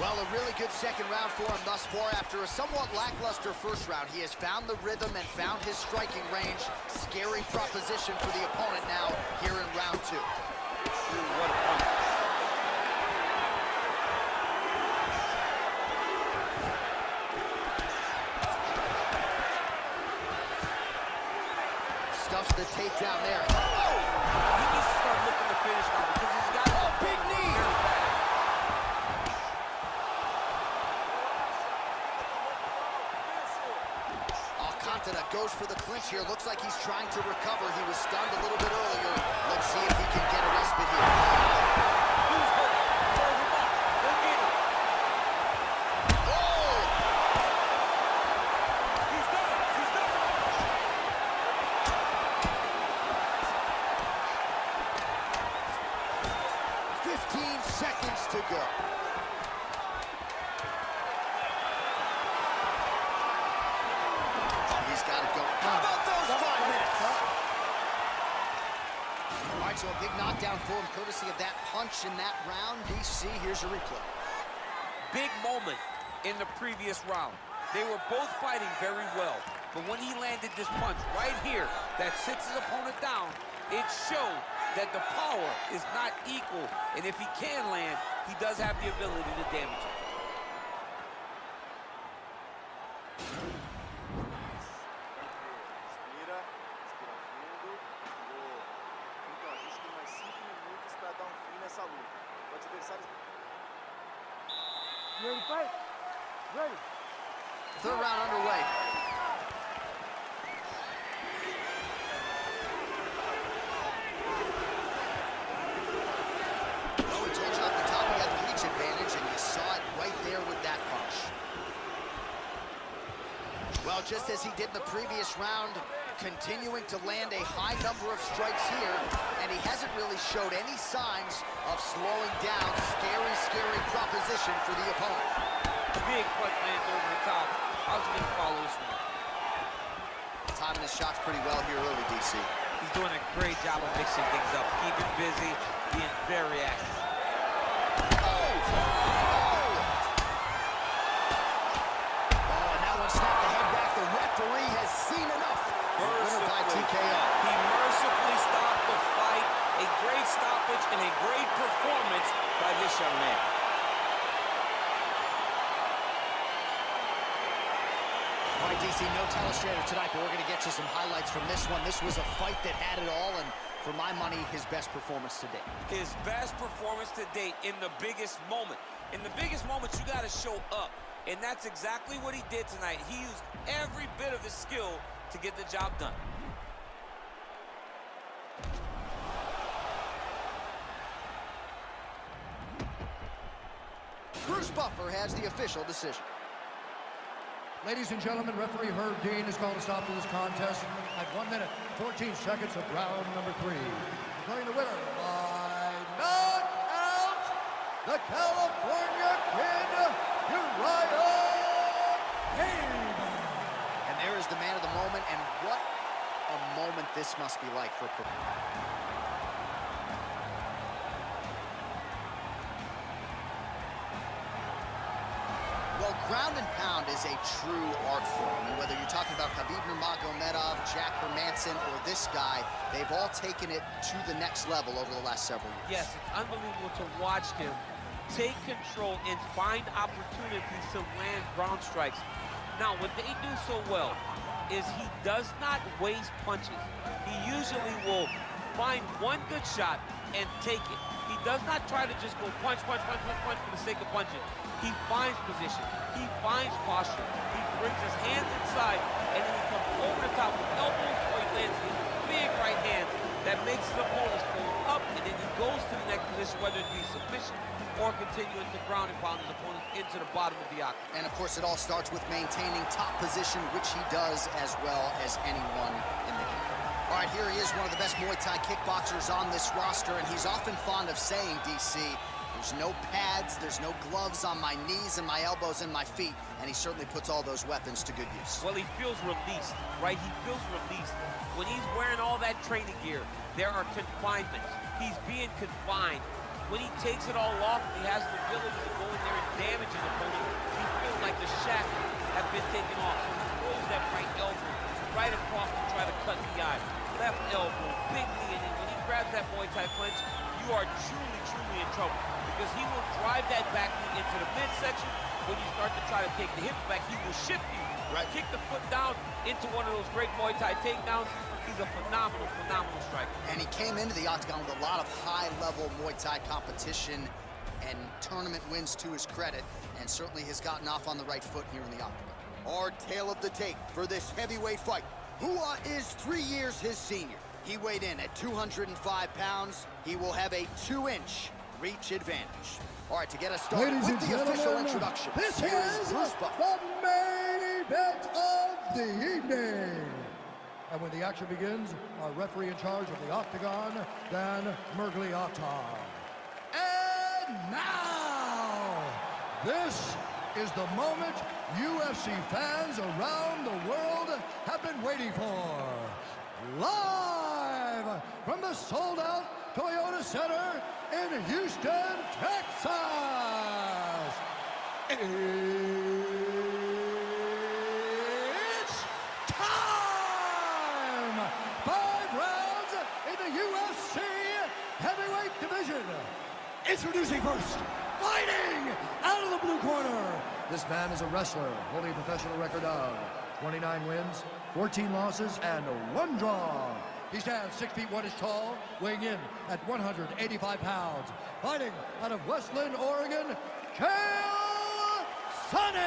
Well, a really good second round for him thus far. After a somewhat lackluster first round, he has found the rhythm and found his striking range. Scary proposition for the opponent now here in round two.
What a punch.
Stuffs the takedown there. Oh!
He needs to start looking to finish now because he's got a big knee.
Alcantara goes for the clinch here. Looks like he's trying to recover. He was stunned a little bit earlier. Let's see if he can get a respite here.
Who's hurt? Throw him up. Go get him.
Oh!
He's done. He's done.
15 seconds to go. He's got to go. How about those 5 minutes? All right, so a big knockdown for him, courtesy of that punch in that round. DC, here's a replay.
Big moment in the previous round. They were both fighting very well, but when he landed this punch right here that sits his opponent down, it showed that the power is not equal, and if he can land, he does have the ability to damage it.
Respira, respira fundo. Então, a gente tem mais 5 minutos para dar um fim nessa luta. O adversário...
You ready to fight? Ready.
Third round underway. Oh, we told you off the top he had the reach advantage, and you saw it right there with that punch. Well, just as he did in the previous round, continuing to land a high number of strikes here, and he hasn't really showed any signs of slowing down. Scary, scary proposition for the opponent.
Big punch lands over the top. How's he gonna follow this one?
Timing his shots pretty well here early, DC.
He's doing a great job of mixing things up, keeping busy, being very active.
And that one snapped the head back. The referee has seen enough. Winner by TKO.
He mercifully stopped the fight. A great stoppage and a great performance by this young man.
All right, DC, no telestrator tonight, but we're going to get you some highlights from this one. This was a fight that had it all, and for my money, his best performance to date.
His best performance to date in the biggest moment. In the biggest moments, you got to show up, and that's exactly what he did tonight. He used every bit of his skill to get the job done.
Bruce Buffer has the official decision.
Ladies and gentlemen, referee Herb Dean has called a stop to this contest at 1 minute, 14 seconds of round number 3. Declaring the winner by knockout, the California Kid, Uriah Heep.
And there is the man of the moment, and what a moment this must be like for Well, ground and pound is a true art form, and whether you're talking about Khabib Nurmagomedov, Jack Hermanson, or this guy, they've all taken it to the next level over the last several years.
Yes, it's unbelievable to watch him take control and find opportunities to land ground strikes. Now, what they do so well is he does not waste punches. He usually will find one good shot and take it. He does not try to just go punch, punch, punch, punch, punch for the sake of punching. He finds position. He finds posture. He brings his hands inside, and then he comes over the top with elbows, or he lands his big right hand that makes his opponents go up, and then he goes to the next position, whether it be submission or continuing to ground and pound his opponents into the bottom of the octagon.
And of course, it all starts with maintaining top position, which he does as well as anyone in the game. All right, here he is, one of the best Muay Thai kickboxers on this roster, and he's often fond of saying, DC, there's no pads, there's no gloves on my knees and my elbows and my feet, and he certainly puts all those weapons to good use.
Well, he feels released, right? He feels released. When he's wearing all that training gear, there are confinements. He's being confined. When he takes it all off, he has the ability to go in there and damage his opponent. He feels like the shackles have been taken off. So he throws that right elbow right across to try to cut the eye. Left elbow, big knee, and then when he grabs that Muay Thai punch, you are truly, truly in trouble. Because he will drive that back knee into the midsection. When you start to try to take the hips back, he will shift you. Right. Kick the foot down into one of those great Muay Thai takedowns. He's a phenomenal, phenomenal striker.
And he came into the octagon with a lot of high-level Muay Thai competition and tournament wins to his credit, and certainly has gotten off on the right foot here in the octagon. Our tale of the tape for this heavyweight fight. Hua is 3 years his senior. He weighed in at 205 pounds. He will have a 2-inch reach advantage. All right, to get us started
Ladies
with
and
the official
gentlemen,
introduction,
this
here
is
Bruce Buffer.
the main event of the evening. And when the action begins, our referee in charge of the octagon, Dan Mergliotta. And now, this is the moment UFC fans around the world have been waiting for. Live from the sold-out Toyota Center in Houston, Texas. first, fighting out of the blue corner. This man is a wrestler, holding a professional record of 29 wins, 14 losses, and 1 draw. He stands 6 feet 1 inch tall, weighing in at 185 pounds. Fighting out of Westland, Oregon, SONNEN.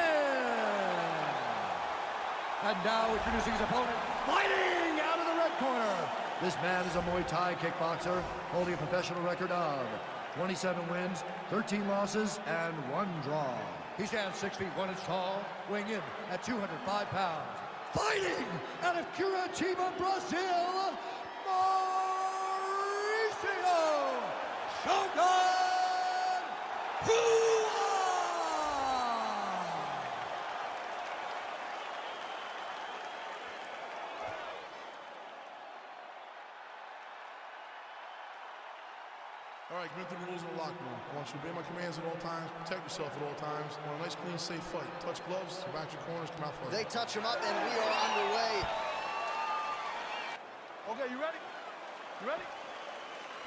And now introducing his opponent, fighting out of the red corner. This man is a Muay Thai kickboxer, holding a professional record of 27 wins, 13 losses, and 1 draw. He stands 6 feet 1 inch tall, weighing in at 205 pounds. Fighting out of Curitiba, Brazil, Mauricio SHOGUN!
All right, commit to the rules in the locker room. I want you to obey my commands at all times, protect yourself at all times. I want a nice, clean, safe fight. Touch gloves, back your corners, come out fight.
They touch him up, and we are underway.
Okay, you ready? You ready?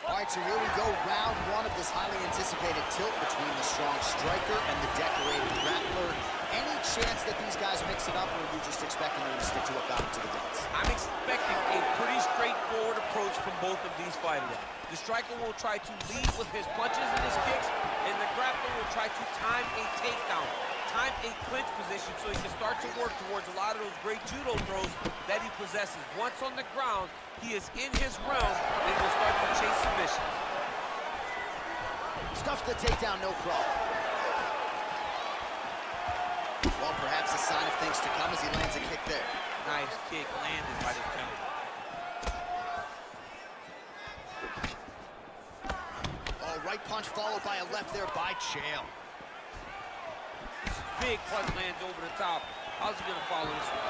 All right, so here we go, round 1 of this highly anticipated tilt between the strong striker and the decorated grappler. Any chance that these guys mix it up, or are you just expecting them to stick to what got them to the dance?
I'm expecting a pretty straightforward approach from both of these fighters. The striker will try to lead with his punches and his kicks, and the grappler will try to time a takedown, time a clinch position so he can start to work towards a lot of those great judo throws that he possesses. Once on the ground, he is in his realm and will start to chase submission.
Stuffs the takedown, no problem. Well, perhaps a sign of things to come as he lands a kick there.
Nice kick landed by the counter.
Oh, right punch followed by a left there by Chael.
Big punch lands over the top. How's he gonna follow this one?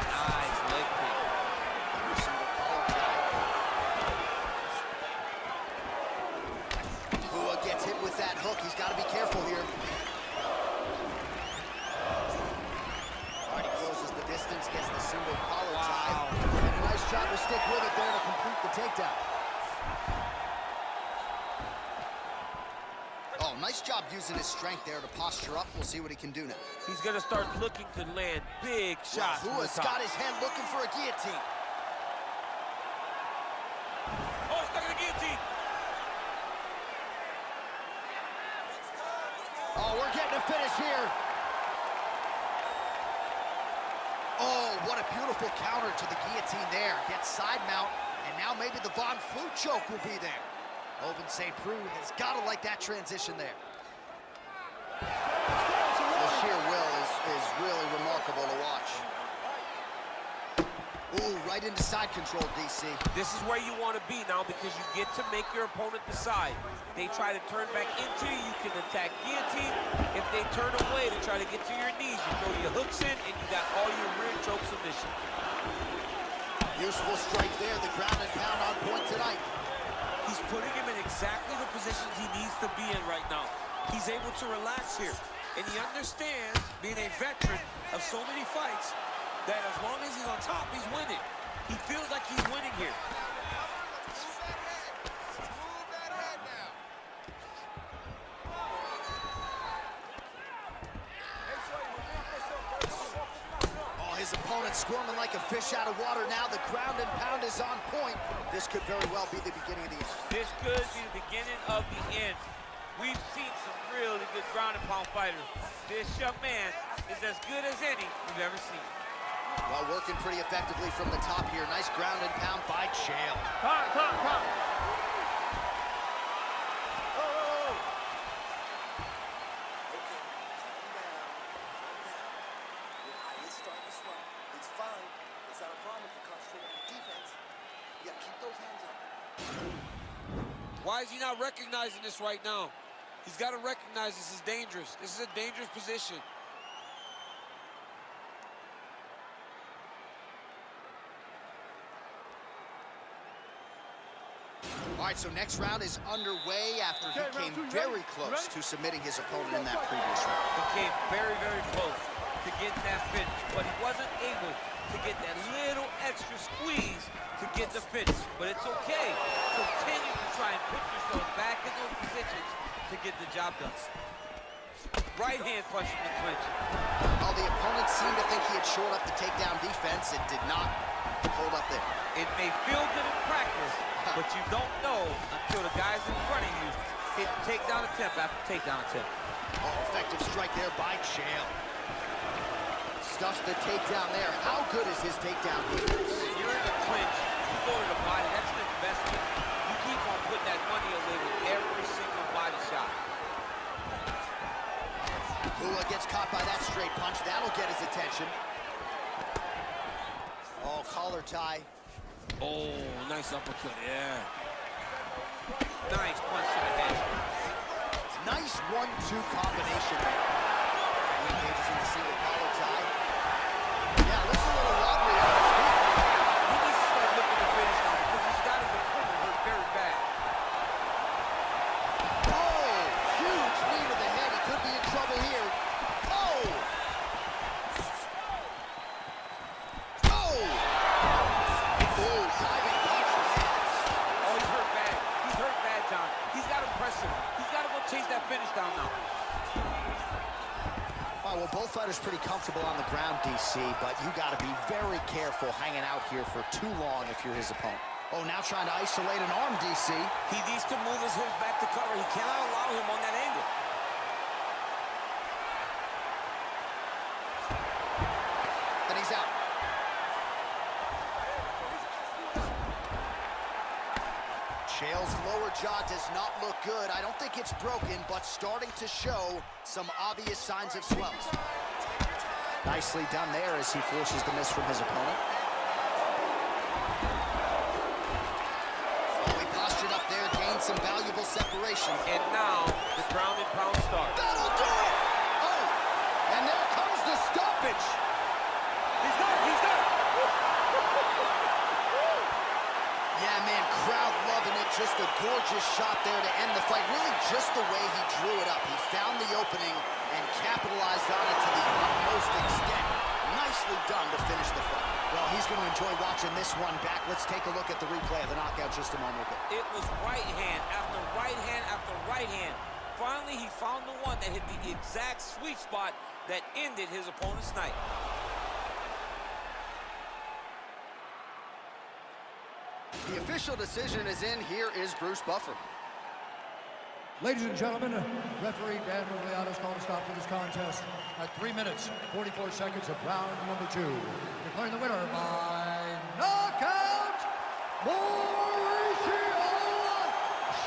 Nice leg kick.
Bua gets hit with that hook. He's got to be careful here. All right, he closes the distance, gets the single collar tie. And a nice job to stick with it there to complete the takedown. Oh, nice job using his strength there to posture up. We'll see what he can do now.
He's gonna start looking to land big shots.
Bua's got his head looking for a guillotine.
Oh, stuck in the guillotine.
Oh, we're getting a finish here. Oh, what a beautiful counter to the guillotine there. Gets side mount, and now maybe the Von Flue choke will be there. Oven St. Preux has got to like that transition there. The sheer will is really remarkable to watch. Ooh, right into side control, DC.
This is where you want to be now because you get to make your opponent decide. They try to turn back into you, you can attack guillotine. If they turn away to try to get to your knees, you throw your hooks in and you got all your rear choke submission.
Useful strike there, the ground and pound on point tonight.
He's putting him in exactly the positions he needs to be in right now. He's able to relax here. And he understands, being a veteran of so many fights, that as long as he's on top, he's winning. He feels like he's winning here.
Oh, his opponent squirming like a fish out of water now. The ground and pound is on point. This could very well be the beginning of the end.
This could be the beginning of the end. We've seen some really good ground and pound fighters. This young man is as good as any we've ever seen.
Well, working pretty effectively from the top here. Nice ground and pound by Chael.
Time.
Why is he not recognizing this right now? He's got to recognize this is dangerous. This is a dangerous position.
All right, so next round is underway after he came very close to submitting his opponent in that previous round.
He came very, very close. to get that finish, but he wasn't able to get that little extra squeeze to get the finish. But it's okay. Continue to try and put yourself back in those positions to get the job done. Right hand punch from the clinch.
Well, the opponent seemed to think he had shored up the takedown defense. It did not hold up there.
It may feel good in practice, but you don't know until the guy's in front of you hit takedown attempt after takedown attempt.
Oh, effective strike there by Chael. Stuffs the takedown there. How good is his takedown defense?
If you're in a clinch, you go to the body, that's an investment. You keep on putting that money away with every single body shot.
Lula gets caught by that straight punch. That'll get his attention. Oh, collar tie.
Oh, nice uppercut, yeah. Nice punch to the head.
Nice 1-2 combination there. He engages in the single collar tie. Yeah, looks a little wobbly on his feet.
He needs to start looking to finish now because he's got his opponent hurt very bad.
Oh, huge knee to the head. He could be in trouble here. Oh! Oh! Oh, diving punch.
Oh, he's hurt bad. He's hurt bad, John. He's got to press him. He's got to go chase that finish down now.
All right, well, both fighters pretty comfortable on the ground, DC, but you got to be very careful hanging out here for too long if you're his opponent. Oh, now trying to isolate an arm, DC.
He needs to move his hips back to cover. He cannot allow him on that angle.
And he's out. Chael's lower jaw does not look good. I don't think it's broken, but starting to show some obvious signs of swells. Nicely done there as he forces the miss from his opponent. Oh, he postured up there, gained some valuable separation.
And now, the ground and pound starts.
That'll do it! Oh, and there comes the stoppage.
He's done, he's done.
Yeah, man, crowd loving it. Just a gorgeous shot there to end the fight. Really just the way he drew it up. He found the opening and capitalized on it to the utmost extent. Nicely done to finish the fight. Well, he's going to enjoy watching this one back. Let's take a look at the replay of the knockout just a moment ago.
It was right hand after right hand after right hand. Finally, he found the one that hit the exact sweet spot that ended his opponent's night.
The official decision is in. Here is Bruce Buffer.
Ladies and gentlemen, referee Dan Rugliano's called a stop to this contest at 3 minutes, 44 seconds of round number 2. Declaring the winner by knockout, Mauricio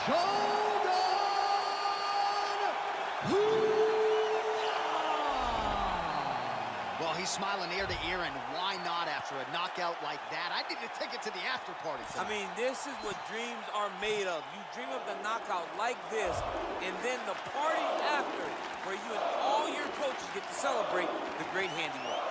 Shogun Hua!
Well, he's smiling ear to ear, and why not after a knockout like that? I need to take it to the after party tonight.
I mean, this is what dreams are made of. You dream of the knockout like this, and then the party after, where you and all your coaches get to celebrate the great handiwork.